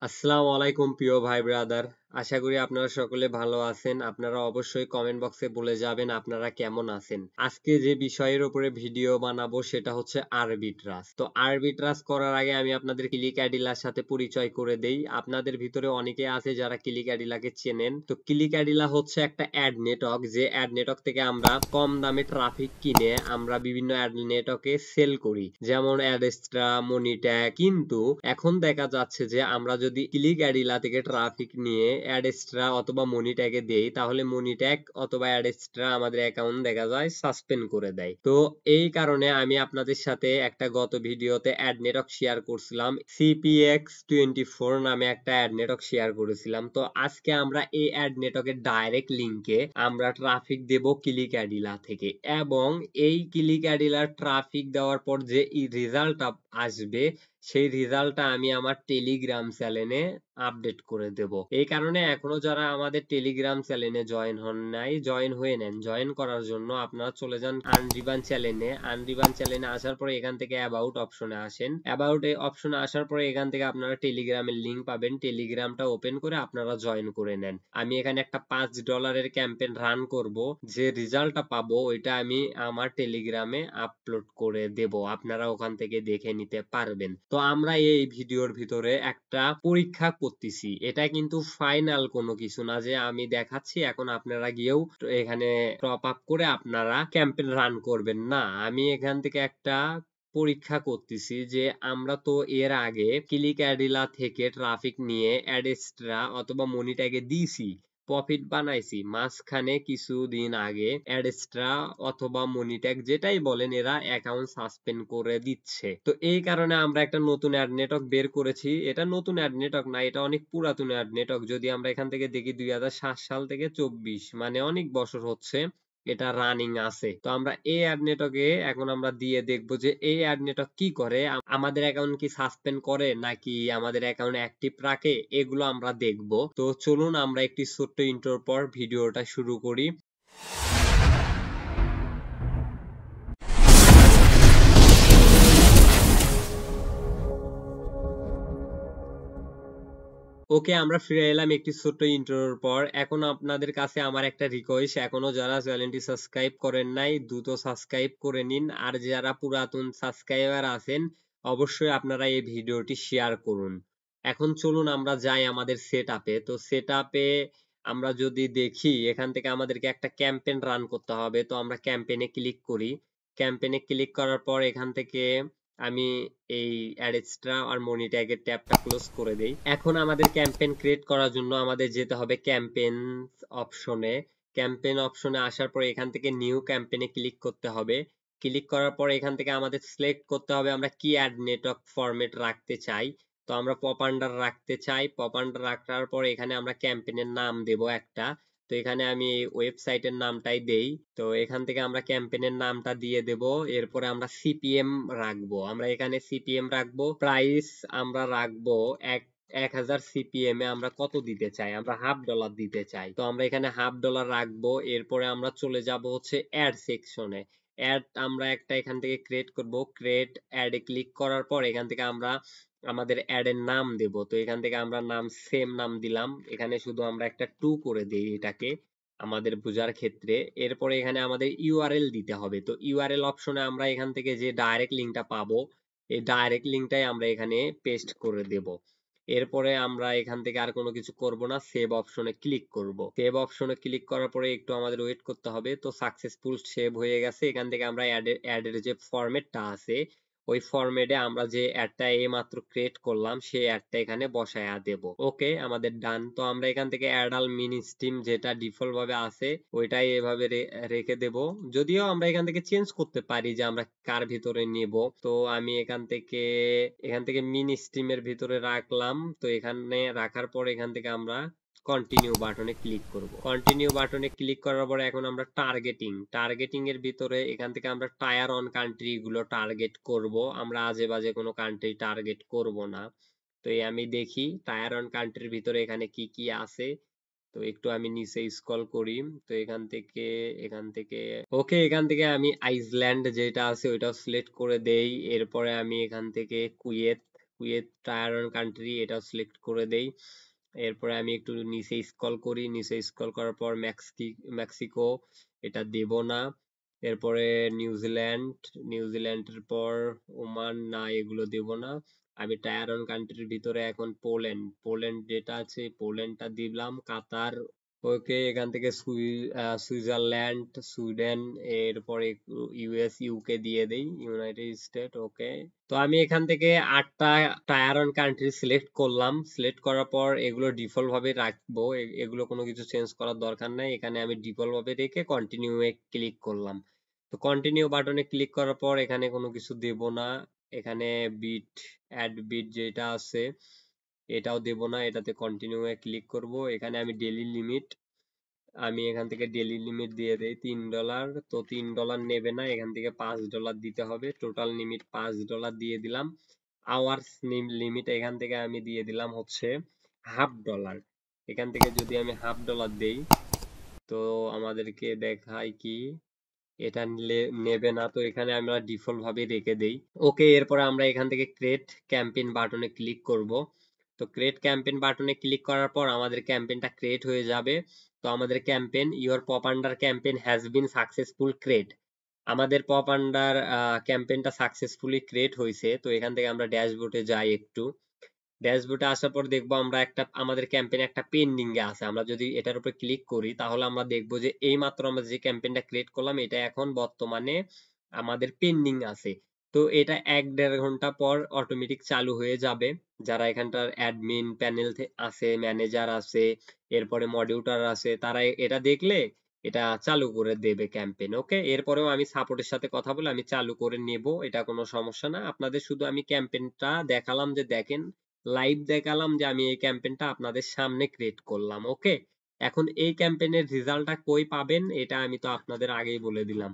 আসসালামু আলাইকুম প্রিয় ভাই ব্রাদার। আশা করি আপনারা সকলে ভালো আছেন। আপনারা অবশ্যই কমেন্ট বক্সে বলে যাবেন আপনারা কেমন আছেন। আজকে যে বিষয়ের উপরে ভিডিও বানাবো সেটা হচ্ছে আরবিট্রাজ। তো আরবিট্রাজ করার আগে আমি আপনাদের ক্লিকাডিলার সাথে পরিচয় করে দেই। আপনাদের ভিতরে অনেকে আছে যারা ক্লিকাডিলাকে চেনেন। তো ক্লিকাডিলা হচ্ছে একটা অ্যাড নেটওয়ার্ক, যে অ্যাড নেটওয়ার্ক থেকে আমরা কম দামে ট্রাফিক কিনে আমরা বিভিন্ন অ্যাড নেটওয়ার্কে সেল করি, যেমন অ্যাডেস্ট্রা, মনিট্যাগ। কিন্তু এখন দেখা যাচ্ছে যে আমরা যদি ক্লিকাডিলা থেকে ট্রাফিক নিয়ে অ্যাডেস্ট্রা অথবা মনিট্যাগে দেই, তাহলে মনিট্যাগ অথবা অ্যাডেস্ট্রা আমাদের অ্যাকাউন্ট দেখা যায় সাসপেন্ড করে দেয়। তো এই কারণে আমি আপনাদের সাথে একটা গত ভিডিওতে অ্যাড নেটওয়ার্ক শেয়ার করছিলাম, CPX24 নামে একটা অ্যাড নেটওয়ার্ক শেয়ার করেছিলাম। তো আজকে আমরা এই অ্যাড নেটওয়ার্কের ডাইরেক্ট লিংকে আমরা ট্রাফিক দেব ক্লিকাডিলা থেকে, এবং এই ক্লিকাডিলার ট্রাফিক দেওয়ার পর যে রেজাল্টটা আসবে সেই রেজাল্টটা আমি আমার টেলিগ্রাম চ্যানেলে আপডেট করে দেব। এই কারণে এখনো যারা আমাদের টেলিগ্রাম চ্যানেলে জয়েন হন নাই, জয়েন হয়ে নেন। জয়েন করার জন্য আপনারা চলে যান আনরিবান চ্যানেলে। আনরিবান চ্যানেলে আসার পরে এখান থেকে অ্যাবাউট অপশনে আসেন। অ্যাবাউট এই অপশনে আসার পরে এখান থেকে আপনারা টেলিগ্রামের লিংক পাবেন। টেলিগ্রামটা ওপেন করে আপনারা জয়েন করে নেন। আমি এখানে একটা $5 ক্যাম্পেইন রান করব। যে রেজাল্টটা পাবো ওইটা আমি আমার টেলিগ্রামে আপলোড করে দেব, আপনারা ওখান থেকে দেখে নিতে পারবেন। তো আমরা এই ভিডিওর ভিতরে একটা পরীক্ষা করতেছি, এটা কিন্তু ফাইনাল কোনো কিছু না যে আমি দেখাচ্ছি এখন আপনারা গিয়েও এখানে টপ আপ করে আপনারা ক্যাম্পেইন রান করবেন না। আমি এখান থেকে একটা পরীক্ষা করতেছি যে আমরা তো এর আগে ক্লিকাডিলা থেকে ট্রাফিক নিয়ে অ্যাডেস্ট্রা অথবা মনিট্যাগে দিয়েছি, প্রফিট বানাইছি। মাঝখানে কিছুদিন আগে অ্যাডেস্ট্রা অথবা মনিট্যাগ যেটাই বলেন এরা অ্যাকাউন্ট সাসপেন্ড করে দিচ্ছে। তো এই কারণে আমরা একটা নতুন অ্যাড নেটওয়ার্ক বের করেছি। এটা নতুন অ্যাড নেটওয়ার্ক না, এটা অনেক পুরাতন অ্যাড নেটওয়ার্ক। যদি আমরা এখান থেকে দেখি 2007 সাল থেকে 24, মানে অনেক বছর হচ্ছে এটা রানিং আছে। তো আমরা এই অ্যাড নেটওয়ার্কে এখন আমরা দিয়ে দেখবো যে এই অ্যাড নেটওয়ার্ক কি করে, আমাদের অ্যাকাউন্ট কি সাসপেন্ড করে নাকি আমাদের অ্যাকাউন্ট অ্যাক্টিভ রাখে, এগুলো আমরা দেখবো। তো চলুন আমরা একটি ছোট্ট ইন্ট্রোর পর ভিডিওটা শুরু করি। ওকে, আমরা ফিরে এলাম একটি ছোট্ট ইন্ট্রোর পর। এখন আপনাদের কাছে আমার একটা রিকোয়েস্ট, এখনো যারা চ্যানেলটি সাবস্ক্রাইব করেন নাই দ্রুত সাবস্ক্রাইব করে নিন, আর যারা পুরাতন সাবস্ক্রাইবার আছেন অবশ্যই আপনারা এই ভিডিওটি শেয়ার করুন। এখন চলুন আমরা যাই আমাদের সেটআপে। তো সেটআপে আমরা যদি দেখি এখান থেকে আমাদেরকে একটা ক্যাম্পেইন রান করতে হবে। তো আমরা ক্যাম্পেইনে ক্লিক করি। ক্যাম্পেইনে ক্লিক করার পর এখান থেকে আমি এই অ্যাডেস্ট্রা আর মনিট্যাগের ট্যাবটা ক্লোজ করে দেই। এখন আমাদের ক্যাম্পেইন ক্রিয়েট করার জন্য আমাদের যেতে হবে ক্যাম্পেইন অপশনে। ক্যাম্পেইন অপশনে আসার পর এখান থেকে নিউ ক্যাম্পেইনে ক্লিক করতে হবে। ক্লিক করার পর এখান থেকে আমাদের সিলেক্ট করতে হবে আমরা কি অ্যাড নেটওয়ার্ক ফরম্যাট রাখতে চাই। তো আমরা পপ আন্ডার রাখতে চাই। পপ আন্ডার রাখার পর এখানে আমরা ক্যাম্পেইনের নাম দেব একটা। তো এখানে আমি ওয়েবসাইটের নামটাই দেই। তো এখান থেকে আমরা ক্যাম্পেইনের নামটা দিয়ে দেব। এরপরে আমরা সিপিএম রাখবো। আমরা এখানে সিপিএম রাখবো, প্রাইস আমরা রাখবো 1000 সিপিএম এ আমরা কত দিতে চাই, আমরা $1/2 দিতে চাই। তো আমরা এখানে $1/2 রাখবো। এরপরে আমরা চলে যাব হচ্ছে অ্যাড সেকশনে। অ্যাড আমরা একটা এখান থেকে ক্রিয়েট করব। ক্রিয়েট অ্যাডে ক্লিক করার পর এখান থেকে আমরা আমাদের অ্যাড এর নাম দেব। তো এখান থেকে আমরা নাম সেম নাম দিলাম। এখানে শুধু আমরা একটা 2 করে দেই এটাকে আমাদের বোঝার ক্ষেত্রে। এরপরে এখানে আমাদের ইউআরএল দিতে হবে। তো ইউআরএল অপশনে আমরা এখান থেকে যে ডাইরেক্ট লিংকটা পাবো এই ডাইরেক্ট লিংকটাই আমরা এখানে পেস্ট করে দেব। এরপরে আমরা এখান থেকে আর কোনো কিছু করব না, সেভ অপশনে ক্লিক করব। সেভ অপশনে ক্লিক করার পরে একটু আমাদের ওয়েট করতে হবে। তো সাকসেসফুল সেভ হয়ে গেছে। এখান থেকে আমরা অ্যাডের যে ফরম্যাটটা আছে ওই ফরম্যাটে আমরা যে অ্যাডটা এই মাত্র ক্রিয়েট করলাম সেই অ্যাডটা এখানে বসায়া দেব। ওকে, আমাদের ডান। তো আমরা এখান থেকে অ্যাডাল মিনি স্ট্রিম যেটা ডিফল্ট ভাবে আছে ওইটাই এভাবে রেখে দেব। যদিও আমরা এখান থেকে চেঞ্জ করতে পারি যে আমরা কার ভিতরে নেব। তো আমি এখান থেকে মিনি স্ট্রিমের ভিতরে রাখলাম। তো এখানে রাখার পর এখান থেকে আমরা কন্টিনিউ বাটনে ক্লিক করব। কন্টিনিউ বাটনে ক্লিক করার পরে এখন আমরা টার্গেটিং এর ভিতরে এখান থেকে আমরা টায়ার অন কান্ট্রি গুলো টার্গেট করব। আমরা আজে বাজে কোনো কান্ট্রি টার্গেট করব না। তো আমি দেখি টায়ার অন কান্ট্রির ভিতরে এখানে কি কি আছে। তো একটু আমি নিচে স্ক্রল করি। তো এখান থেকে ওকে, এখান থেকে আমি আইসল্যান্ড যেটা আছে ওইটাও সিলেক্ট করে দেই। এরপরে আমি এখান থেকে Kuwait Kuwait tier one country, এটাও সিলেক্ট করে দেই। এরপরে আমি একটু নিচে স্ক্রল করি, নিচে স্ক্রল করার পর মেক্সিকো, এটা দেব না। এরপরে নিউজিল্যান্ড, নিউজিল্যান্ডের পর ওমান, না এগুলো দেব না। আমি টায়ার ওয়ান কান্ট্রির ভিতরে এখন পোল্যান্ড, পোল্যান্ড যেটা আছে পোল্যান্ডটা দিলাম। কাতার, ওকে, এখান থেকে সুইজারল্যান্ড, সুইডেন, এরপরে ইউএস, ইউকে দিয়ে দেই, ইউনাইটেড স্টেট, ওকে। তো আমি এখান থেকে 8টা টায়ার অন কান্ট্রি সিলেক্ট করলাম। সিলেক্ট করার পর এগুলো ডিফল্ট ভাবে রাখবো, এগুলো কোনো কিছু চেঞ্জ করার দরকার নাই। এখানে আমি ডিফল্ট ভাবে রেখে কন্টিনিউ এ ক্লিক করলাম। তো কন্টিনিউ বাটনে ক্লিক করার পর এখানে কোনো কিছু দেব না। এখানে বিট, অ্যাড বিট যেটা আছে এটাও দেব না, এটাতে কন্টিনিউ এ ক্লিক করব। এখানে আমি ডেইলি লিমিট, আমি এখান থেকে ডেইলি লিমিট দিয়ে দেই $3। তো $3 নেবে না, এখান থেকে $5 দিতে হবে। টোটাল লিমিট $5 দিয়ে দিলাম। আওয়ার্স লিমিট এখান থেকে আমি দিয়ে দিলাম হচ্ছে $1/2। এখান থেকে যদি আমি $1/2 দেই, তো আমাদেরকে দেখায় কি এটা নেবে না, তো এখানে আমরা ডিফল্ট ভাবে রেখে দেই, ওকে। এরপরে আমরা এখান থেকে ক্রিয়েট ক্যাম্পেইন বাটনে ক্লিক করব। তো ক্রিয়েট ক্যাম্পেইন বাটনে ক্লিক করার পর আমাদের ক্যাম্পেইনটা ক্রিয়েট হয়ে যাবে। তো আমাদের campaign, your pop under campaign has been successful create, আমাদের পপ আন্ডার ক্যাম্পেইনটা সাকসেসফুলি ক্রিয়েট হয়েছে। তো এখান থেকে আমরা ড্যাশবোর্ডে যাই একটু। ড্যাশবোর্ডে আসার পর দেখবো আমরা আমাদের ক্যাম্পেইন একটা পেন্ডিং এ আছে। আমরা যদি এটার উপর ক্লিক করি তাহলে আমরা দেখবো যে এই মাত্র আমরা যে ক্যাম্পেইনটা ক্রিয়েট করলাম এটা এখন বর্তমানে আমাদের পেন্ডিং আছে। তো এটা 1-1.5 ঘন্টা পর অটোমেটিক চালু হয়ে যাবে। যারা এখানটার অ্যাডমিন প্যানেল আছে, ম্যানেজার আছে, এরপরে মডিউটার আছে, তারা এটা দেখলে এটা চালু করে দেবে ক্যাম্পেইন, ওকে। এরপরেও আমি সাপোর্টের সাথে কথা বলে আমি চালু করে নেব, এটা কোনো সমস্যা না। আপনাদের শুধু আমি ক্যাম্পেইনটা দেখালাম যে দেখেন, লাইভ দেখালাম যে আমি এই ক্যাম্পেইনটা আপনাদের সামনে ক্রিয়েট করলাম, ওকে। এখন এই ক্যাম্পেইনের রেজাল্টটা কই পাবেন এটা আমি তো আপনাদের আগেই বলে দিলাম।